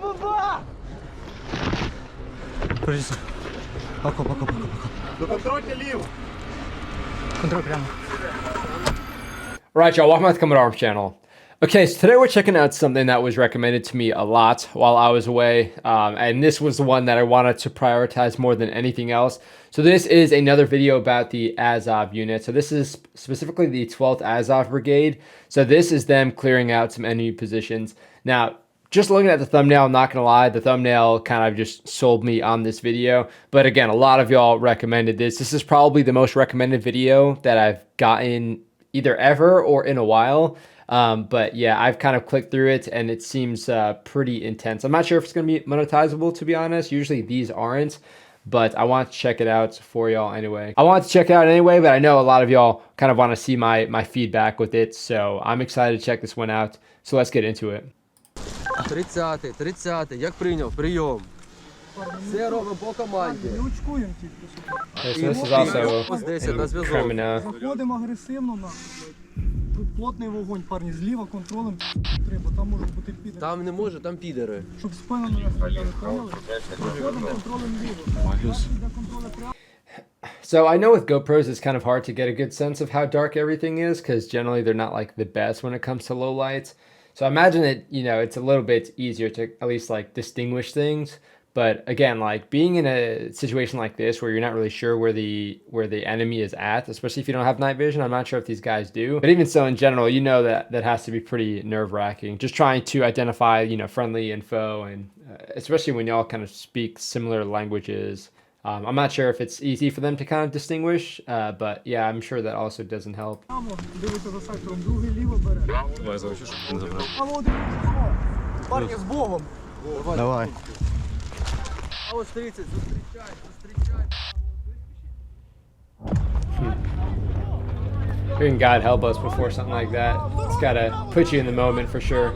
Alright y'all, welcome back to the Combat Arms channel. Okay, so today we're checking out something that was recommended to me a lot while I was away, and this was the one that I wanted to prioritize more than anything else. So this is another video about the Azov Unit. So this is specifically the 12th Azov Brigade. So this is them clearing out some enemy positions. Now, just looking at the thumbnail, I'm not going to lie, the thumbnail kind of just sold me on this video. But again, a lot of y'all recommended this. This is probably the most recommended video that I've gotten either ever or in a while. But yeah, I've kind of clicked through it and it seems pretty intense. I'm not sure if it's going to be monetizable, to be honest. Usually these aren't, but I want to check it out for y'all anyway. I want to check it out anyway, but I know a lot of y'all kind of want to see my feedback with it. So I'm excited to check this one out. So let's get into it. 30, як прийняв? Прийом. Все робимо по команді. Не очкуємо тільки. So this is also criminal. Заходимо агресивно на. Тут плотний вогонь, парні, зліва контролем треба, там можуть бути підери. Там не може, там підери. Щоб спину не стріляли, поняли? Заходимо контролем ліво. So I know with GoPros it's kind of hard to get a good sense of how dark everything is because generally they're not like the best when it comes to low lights. So I imagine that, you know, it's a little bit easier to at least like distinguish things. But again, like being in a situation like this where you're not really sure where the enemy is at, especially if you don't have night vision, I'm not sure if these guys do. But even so, in general, you know that has to be pretty nerve-wracking. Just trying to identify, you know, friendly and foe, and especially when y'all kind of speak similar languages. I'm not sure if it's easy for them to kind of distinguish, but yeah, I'm sure that also doesn't help. Дивиться за сектором, другий ліво бере. Парні з Богом. Давай. А ось 30, зустрічай. Hearing God help us before something like that, it's gotta put you in the moment for sure.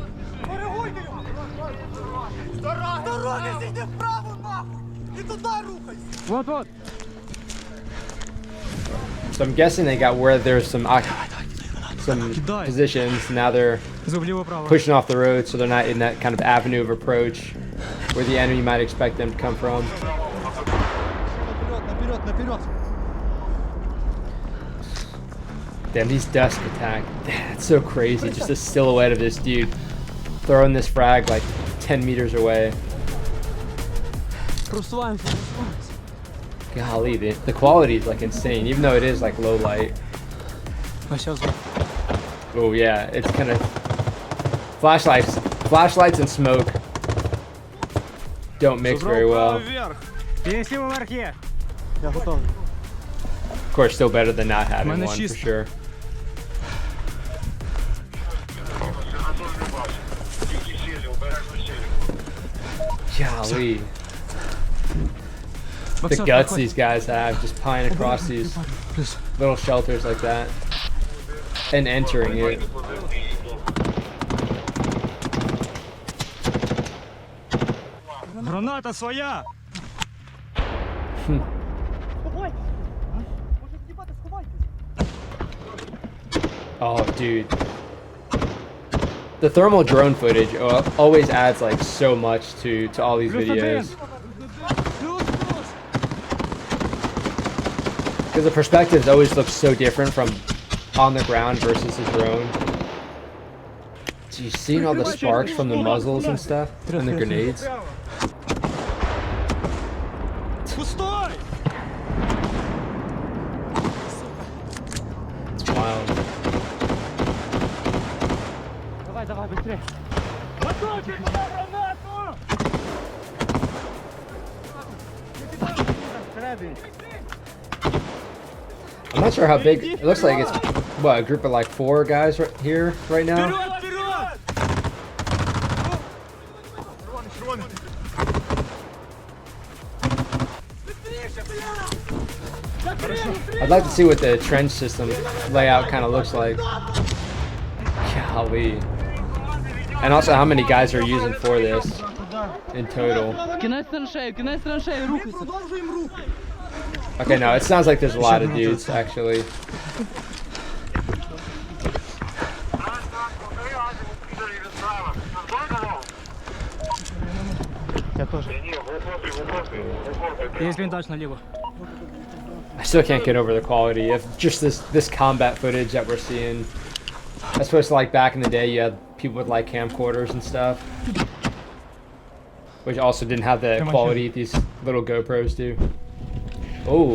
So I'm guessing they got where there's some positions. Now they're pushing off the road, so they're not in that kind of avenue of approach where the enemy might expect them to come from. Damn, these dusk attack. That's so crazy. Just a silhouette of this dude throwing this frag like 10 meters away. Golly, the quality is like insane, even though it is like low light. Oh yeah, it's kind of flashlights and smoke don't mix very well. Of course, still better than not having one for sure. Golly. The guts these guys have, just plying across these little shelters like that and entering it. Граната своя! Oh, dude. The thermal drone footage always adds like so much to all these videos. Because the perspectives always look so different from on the ground versus the drone. So you seeing all the sparks from the muzzles and stuff and the grenades? It's wild. I'm not sure how big. It looks like it's what, a group of like 4 guys right here right now. I'd like to see what the trench system layout kind of looks like. Golly. And also how many guys are using for this in total. Okay, no, it sounds like there's a lot of dudes actually. Я теж. Є бліндаж наліво. I still can't get over the quality of just this combat footage that we're seeing. I suppose like back in the day, you had people with like camcorders and stuff, which also didn't have the quality these little GoPros do. Oh,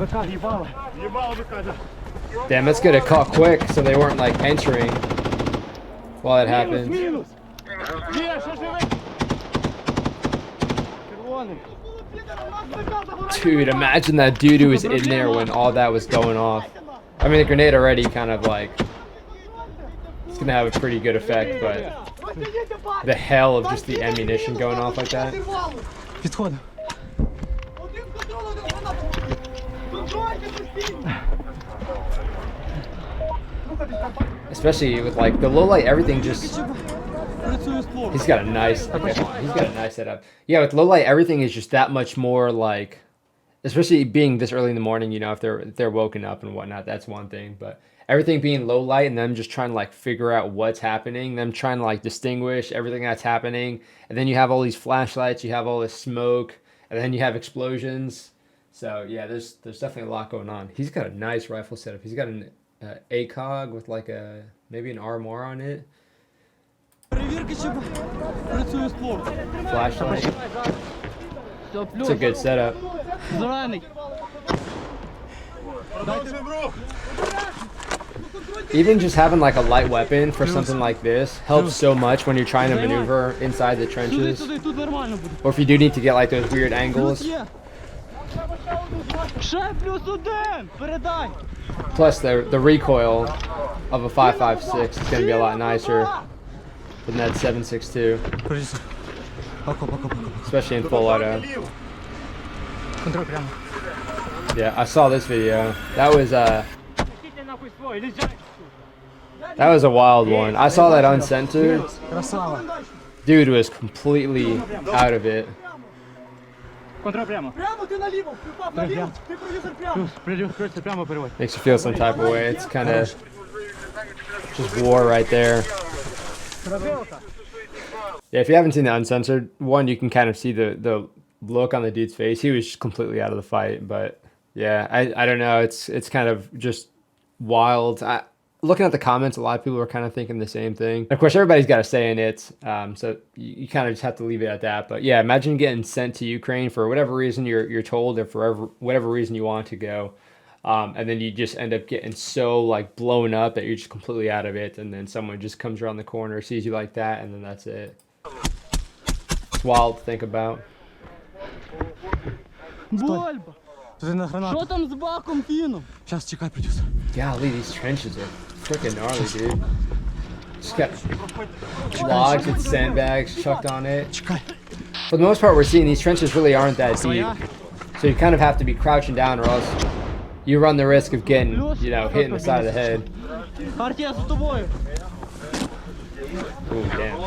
БК, їбало. damn! Let's get it caught quick so they weren't like entering while it happened. Мінус. Є, ще живий. Червоний. Dude, imagine that dude who was in there when all that was going off. I mean, the grenade already kind of like, it's gonna have a pretty good effect, but the hell of just the ammunition going off like that. Підходимо. Especially with like the low light, everything just, Працює ствол. he's got a nice, he's got a nice setup. Yeah, with low light, everything is just that much more like, especially being this early in the morning, you know, if they're woken up and whatnot, that's one thing, but everything being low light and them just trying to like figure out what's happening, them trying to like distinguish everything that's happening, and then you have all these flashlights, you have all this smoke, and then you have explosions. So yeah, there's definitely a lot going on. He's got a nice rifle setup. He's got an ACOG with like a maybe an RMR on it. Перевірки, чи працює ствол. Flashlight. It's a good setup. Зелений. Even just having like a light weapon for something like this helps so much when you're trying to maneuver inside the trenches, Туди, тут нормально буде. or if you do need to get like those weird angles. Є. Ще плюс один. Передай. Plus the recoil of a 5.56 is going to be a lot nicer than that 7.62, Продюсер. Око. especially in full auto. Контроль прямо. Yeah, I saw this video. That was a wild one. I saw that uncensored. Красава. Dude was completely out of it. Контроль прямо. Прямо ти наліво, впав наліво, ти продюсер прямо. Плюс, прямо переводь. Makes you feel some type of way. It's kind of just war right there. Yeah, if you haven't seen the uncensored one, you can kind of see the look on the dude's face. He was just completely out of the fight. But yeah, I don't know. It's kind of just wild. Looking at the comments, a lot of people are kind of thinking the same thing. Of course, everybody's got a say in it, so you kind of just have to leave it at that. But yeah, imagine getting sent to Ukraine for whatever reason you're told, or for whatever reason you want to go, and then you just end up getting so like blown up that you're just completely out of it, and then someone just comes around the corner, sees you like that, and then that's it. It's wild to think about. Бульба. Туди на гранату. Що там з баком кинув? Щас чекай, продюсер. Golly, these trenches are freaking gnarly, dude. Just got logs and sandbags chucked on it. Чекай. For the most part, we're seeing these trenches really aren't that deep. So you kind of have to be crouching down, or else you run the risk of getting, you know, hit in the side of the head. Партія з тобою. Ooh, damn.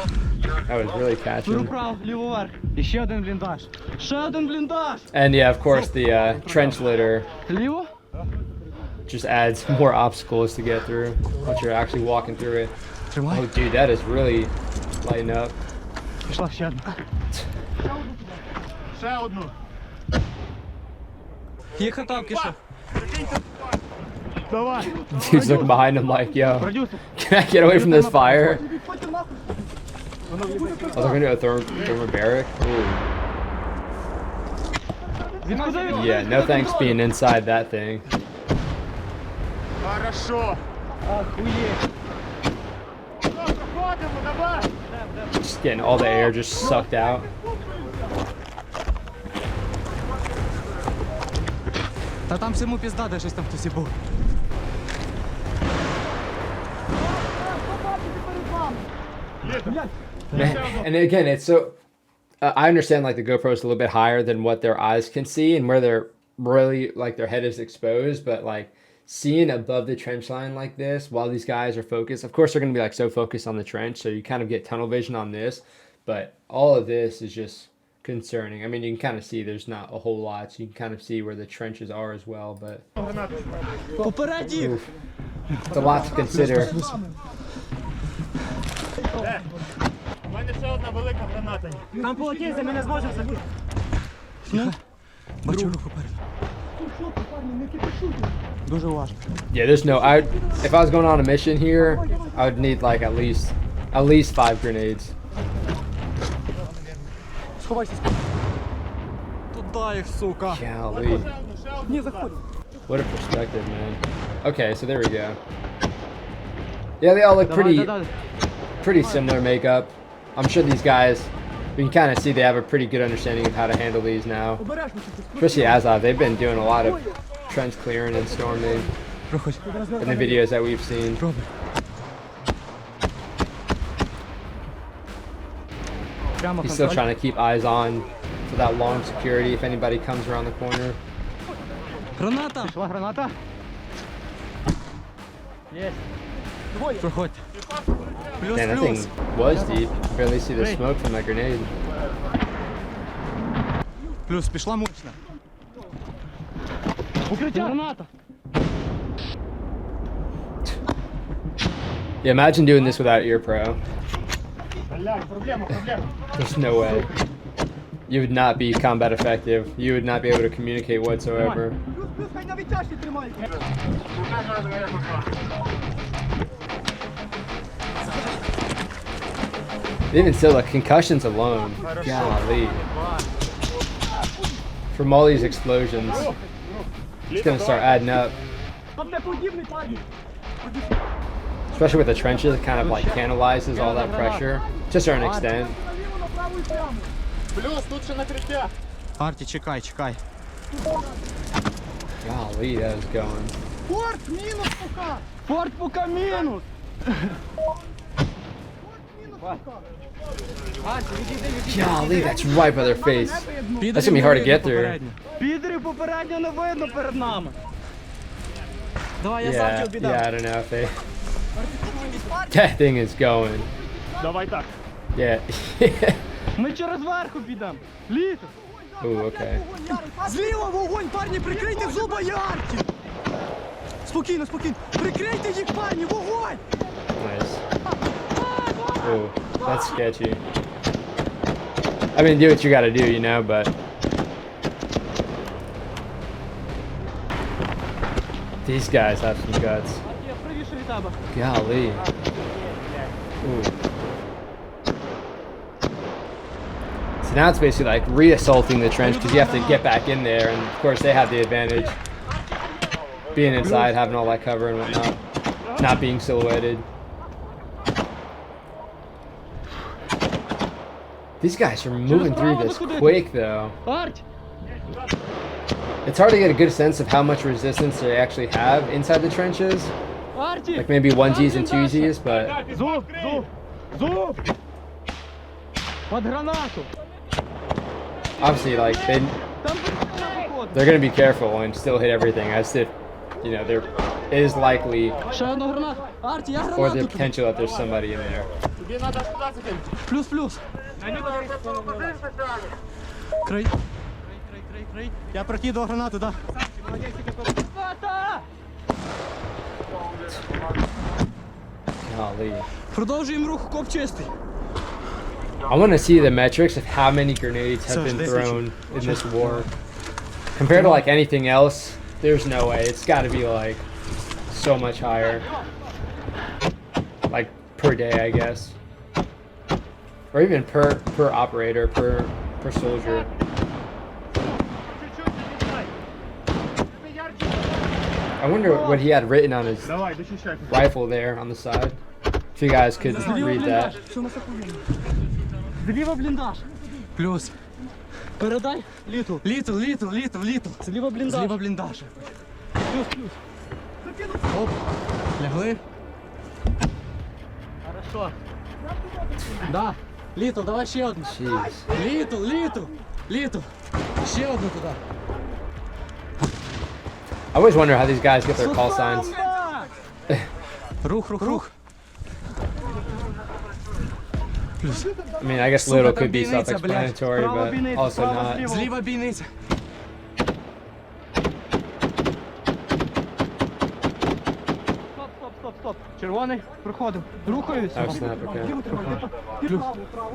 That was really catching. Вправо, ліво вверх. І ще один бліндаж. Ще один бліндаж. And yeah, of course, the trench litter Ліво. just adds more obstacles to get through once you're actually walking through it. Тримай. Oh, dude, that is really lighting up. Пішла ще одна. Ще одну. Є хатавки ще. Давай. Dude's looking behind him like, yo, Продюсер. can I get away from this fire? Відходьте нахуй. Oh, they're gonna do a thermobaric? Ooh. Відходи. Yeah, no thanks being inside that thing. Хорошо. Охуеть. Проходимо, давай. Just getting all the air just sucked out. Та там всьому пізда, де щось там хтось і був. And again, it's so. I understand like the GoPro is a little bit higher than what their eyes can see, and where they're really like their head is exposed. But like seeing above the trench line like this while these guys are focused, of course they're going to be like so focused on the trench, so you kind of get tunnel vision on this. But all of this is just concerning. I mean, you can kind of see there's not a whole lot, so you can kind of see where the trenches are as well. But Попередів! oof, it's a lot to consider. мене ще одна велика граната. Там полотенце, ми не зможемо забути. Ну? Бачу рух попереду. Дуже уважно. Yeah, there's no. If I was going on a mission here, I would need like at least 5 grenades. Сховайся. Туда їх, сука. Golly, Ні, заходь. what a perspective, man. Okay, so there we go. Yeah, they all look pretty similar makeup. I'm sure these guys, we can kind of see they have a pretty good understanding of how to handle these now. Обережно щось. Especially Azov, they've been doing a lot of trench clearing and storming Проходь. in the videos that we've seen. Пробуй. Прямо He's still trying to keep eyes on for that long security if anybody comes around the corner. Граната! Пішла граната. Є. Проходь. Плюс, Man, that thing плюс. was deep. Barely see the smoke from that grenade. Плюс, пішла мощна. Укриття. Граната. Yeah, imagine doing this without ear pro. Проблема. There's no way. You would not be combat effective. You would not be able to communicate whatsoever. Плюс, хай на відтяжці тримається. Even still, the concussions alone. Golly. From all these explosions, it's gonna start adding up. Там не подібний, парні. Especially with the trenches, it kind of like canalizes all that pressure to a certain extent. Наліво, направо і прямо. Плюс, тут ще накриття. Арті, чекай. Golly, that was going. Форт, мінус, сука. Форт пока мінус. Golly, that's right by their face. That's gonna be hard to get through. Підерів попередньо не видно перед нами. Давай, я сам Yeah, тебе підам. yeah, I don't know if they. That thing is going. Давай так. Yeah. Ми через верху підемо. Літо. Ooh, okay. Зліва вогонь, парні, прикрийте зуба ярки. Спокійно. Прикрийте їх, парні, вогонь. Nice. Ooh, that's sketchy. I mean, do what you gotta do, you know, but. These guys have some guts. Я правіше від тебе. Golly. Ooh. So now it's basically like re-assaulting the trench because you have to get back in there, and of course they have the advantage. Being inside, having all that cover and whatnot. Not being silhouetted. These guys are moving through this quick though. Арть. It's hard to get a good sense of how much resistance they actually have inside the trenches. Арті. Like maybe 1Gs and 2Gs, but Зуб. Под гранату. obviously like they're gonna be careful and still hit everything as if, you know, there is likely Ще одну гранату. Арті, я or the гранату. potential that there's somebody in there. Тобі треба сюди. Плюс. Крий. Я прокидав гранату, да. Golly. Продовжуємо рух, коп чистий. I want to see the metrics of how many grenades have been thrown in this war. Compared to like anything else, there's no way. It's got to be like so much higher. Like per day, I guess. Or even per operator, per soldier. I wonder what he had written on his rifle there on the side. If you guys could read that. Що на секунду? Зліва бліндаж. Плюс. Передай. Літл. Зліва бліндаж. Плюс. Оп. Лягли. Хорошо. Да. Літл, давай ще одну. Jeez. Літл. Ще одну туди. I always wonder how these guys get their call signs. Рух. I mean, I guess little could be self-explanatory, but also not. Зліва бійниця. Стоп. Червоний, проходив. Рухаюся. Oh snap, okay.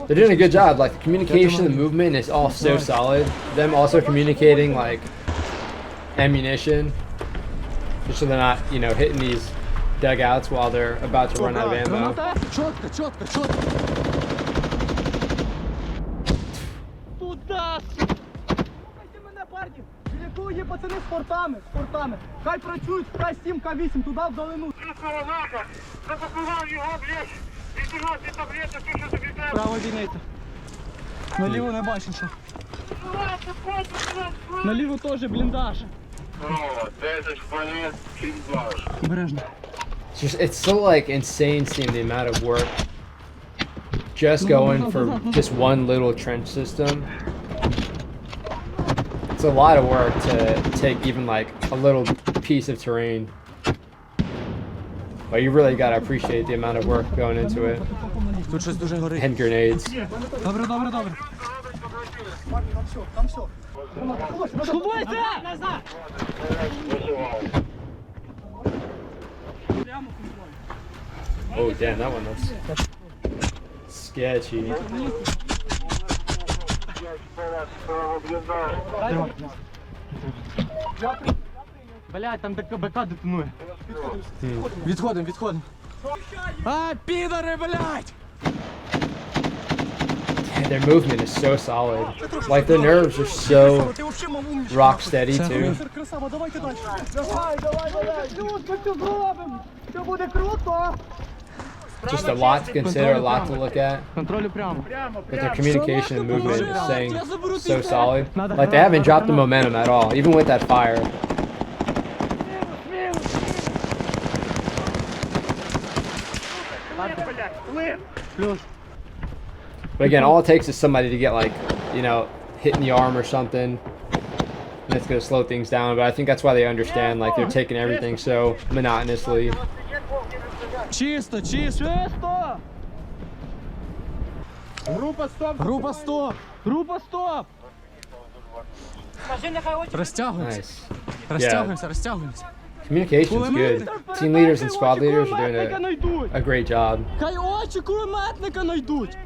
They're doing a good job. Like the communication, the movement is all so solid. Them also communicating like ammunition, just so they're not, you know, hitting these dugouts while they're about to run out of ammo. Чітко, чітко, чітко. Туда! Слухайте мене, парні! Біля кого є пацани з фортами, з фортами. Хай працюють, хай 7, К8, туди вдалину. Право війнити. Наліво не бачу, що. Наліво теж бліндаж. Обережно. It's so like insane seeing the amount of work just going for just one little trench system. It's a lot of work to take even like a little piece of terrain. But you really gotta appreciate the amount of work going into it. Тут щось дуже горить. And grenades. Добре, добре, добре. Там все, там все. Сховайся! Назад! Oh damn, that one looks sketchy. Блядь, там БК детонує. Відходимо, відходимо. А, підари, блядь! Their movement is so solid. Like their nerves are so rock steady too. Красава, давайте далі. Давай, давай, давай. Ми це зробимо. Це буде круто. Just a lot to consider, a lot to look at. Контролю прямо. But their communication and movement is staying so solid. Like they haven't dropped the momentum at all, even with that fire. Плюс. But again, all it takes is somebody to get like, you know, hit in the arm or something. And it's gonna slow things down. But I think that's why they understand, like they're taking everything so monotonously. Чисто, чисто. Чисто! Група стоп! Група стоп! Група стоп! Розтягуємося. Nice. Розтягуємося, розтягуємося. Communication's good. Team leaders and squad leaders are doing a great job. Хай очі кулеметника найдуть!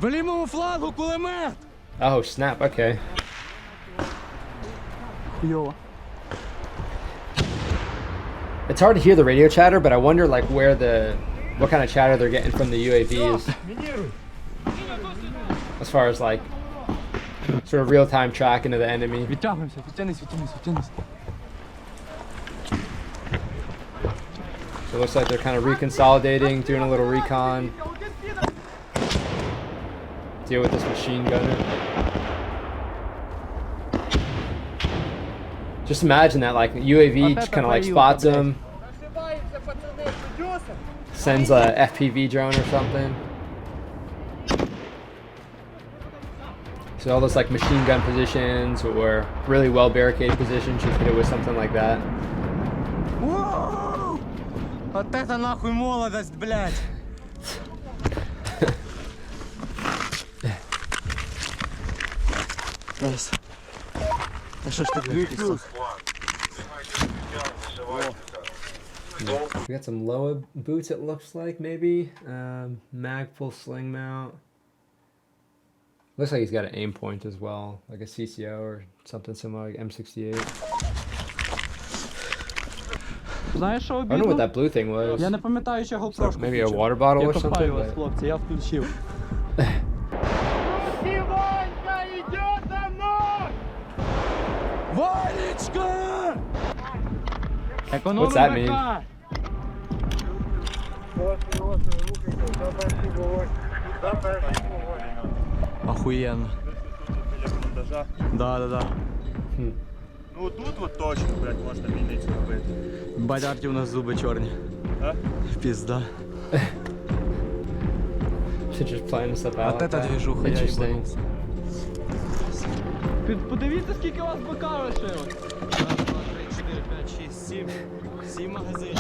В лівому флангу кулемет! Oh snap, okay. Хуйово. It's hard to hear the radio chatter, but I wonder like what kind of chatter they're getting from the UAVs. As far as like sort of real-time tracking of the enemy. Відтягуємося, відтягнись, відтягнись, відтягнись. So it looks like they're kind of reconsolidating, doing a little recon. Deal with this machine gunner. Just imagine that, like UAV just kind of like spots them, sends a FPV drone or something. So all those like machine gun positions or really well barricaded positions, just hit it with something like that. Воу! Вот это нахуй молодость, блядь! Раз. А что ж ты плюс? We got some Loa boots, it looks like, maybe. Mag full sling mount. Looks like he's got an aim point as well, like a CCO or something similar, like M68. Знаєш, що I don't know what обідно? that blue thing was. Я не пам'ятаю, що GoPro. Maybe a water bottle Я or something? копаю вас, but- хлопці, я включив. Валечка! What's that mean? Охуєнно. Да, да, да. Ну тут от точно, блядь, можна мільницю робити. Бадярті у нас зуби чорні. А? Пізда. To just plan stuff out. От like це that. движуха, я Interesting. їбанувся. Подивіться, скільки у вас БК лишилось. Раз, два, три, 4, 5, 6, 7. 7 магазинів.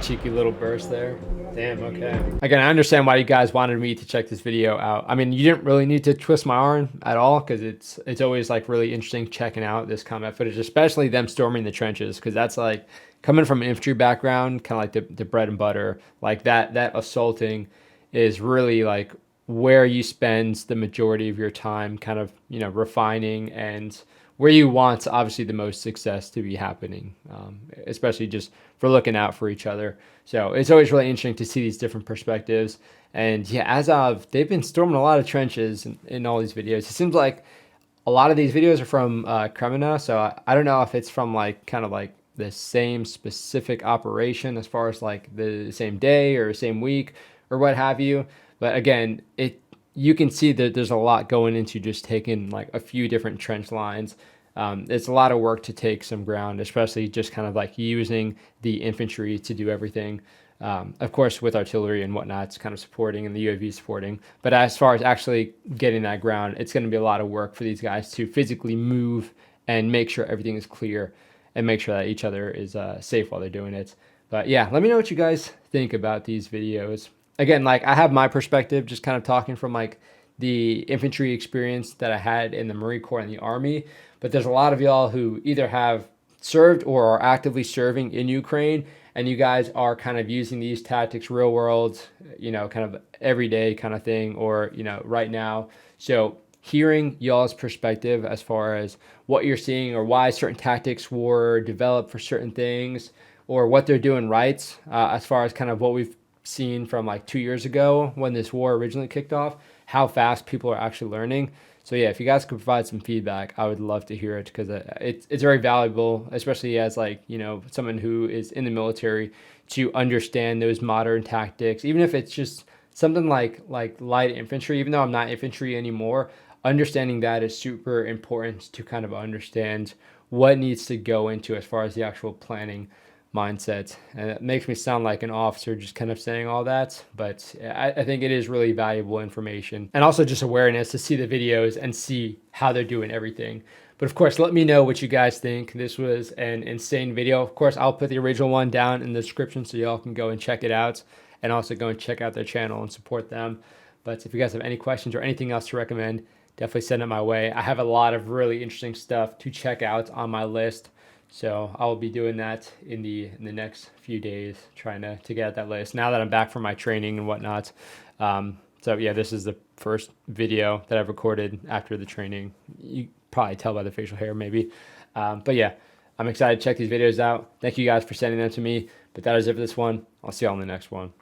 Cheeky little burst there. Damn, okay. Again, I understand why you guys wanted me to check this video out. I mean, you didn't really need to twist my arm at all, because it's always like really interesting checking out this combat footage, especially them storming the trenches, because that's like coming from an infantry background, kind of like the bread and butter. Like that assaulting is really like where you spend the majority of your time kind of, you know, refining, and where you want obviously the most success to be happening, especially just for looking out for each other. So it's always really interesting to see these different perspectives. And yeah, Azov, they've been storming a lot of trenches in all these videos. It seems like a lot of these videos are from Kremina, so I don't know if it's from like kind of like the same specific operation as far as like the same day or same week or what have you. But again, you can see that there's a lot going into just taking like a few different trench lines. It's a lot of work to take some ground, especially just kind of like using the infantry to do everything. Of course, with artillery and whatnot, it's kind of supporting, and the UAV supporting. But as far as actually getting that ground, it's going to be a lot of work for these guys to physically move and make sure everything is clear and make sure that each other is safe while they're doing it. But yeah, let me know what you guys think about these videos. Again, like I have my perspective, just kind of talking from like the infantry experience that I had in the Marine Corps and the Army. But there's a lot of y'all who either have served or are actively serving in Ukraine, and you guys are kind of using these tactics real world, you know, kind of everyday kind of thing, or, you know, right now. So hearing y'all's perspective as far as what you're seeing or why certain tactics were developed for certain things, or what they're doing right, as far as kind of what we've seen from like 2 years ago when this war originally kicked off, how fast people are actually learning. So yeah, if you guys could provide some feedback, I would love to hear it, because it's very valuable, especially as like, you know, someone who is in the military, to understand those modern tactics, even if it's just something like light infantry. Even though I'm not infantry anymore, understanding that is super important to kind of understand what needs to go into as far as the actual planning mindset. And it makes me sound like an officer just kind of saying all that, but I think it is really valuable information, and also just awareness to see the videos and see how they're doing everything. But of course, let me know what you guys think. This was an insane video. Of course, I'll put the original one down in the description so y'all can go and check it out, and also go and check out their channel and support them. But if you guys have any questions or anything else to recommend, definitely send it my way. I have a lot of really interesting stuff to check out on my list. So I'll be doing that in the next few days, trying to get out that list now that I'm back from my training and whatnot. So yeah, this is the first video that I've recorded after the training. You probably tell by the facial hair maybe. But yeah, I'm excited to check these videos out. Thank you guys for sending them to me. But that is it for this one. I'll see y'all in the next one.